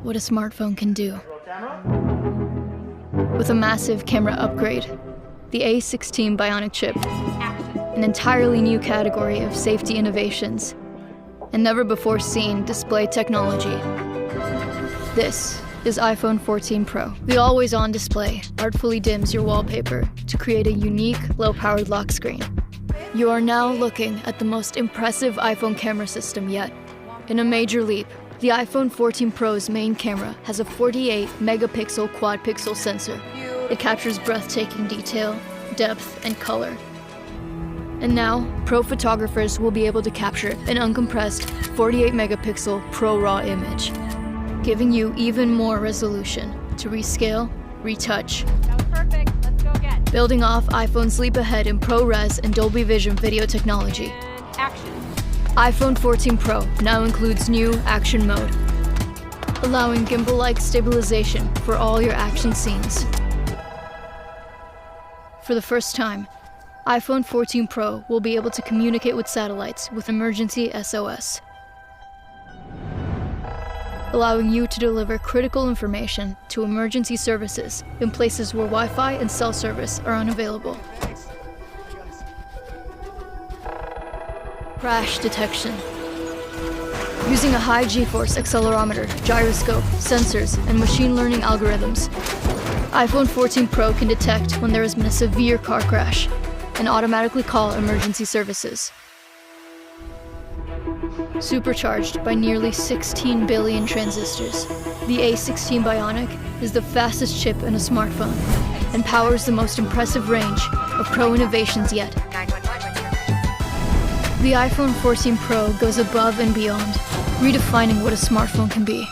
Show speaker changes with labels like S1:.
S1: what a smartphone can do. With a massive camera upgrade, the A16 Bionic chip, an entirely new category of safety innovations, and never-before-seen display technology. This is iPhone 14 Pro. The always-on display artfully dims your wallpaper to create a unique, low-powered lock screen. You are now looking at the most impressive iPhone camera system yet. In a major leap, the iPhone 14 Pro's main camera has a 48-megapixel quad-pixel sensor. It captures breathtaking detail, depth, and color. And now, pro photographers will be able to capture an uncompressed 48-megapixel ProRAW image, giving you even more resolution to rescale, retouch.
S2: That was perfect. Let's go again.
S1: Building off iPhone's leap ahead in ProRes and Dolby Vision video technology.
S2: Action.
S1: iPhone 14 Pro now includes new Action Mode, allowing gimbal-like stabilization for all your action scenes. For the first time, iPhone 14 Pro will be able to communicate with satellites with emergency SOS, allowing you to deliver critical information to emergency services in places where Wi-Fi and cell service are unavailable. Crash detection. Using a high G-force accelerometer, gyroscope, sensors, and machine learning algorithms, iPhone 14 Pro can detect when there has been a severe car crash and automatically call emergency services. Supercharged by nearly 16 billion transistors, the A16 Bionic is the fastest chip in a smartphone and powers the most impressive range of Pro innovations yet. The iPhone 14 Pro goes above and beyond, redefining what a smartphone can be.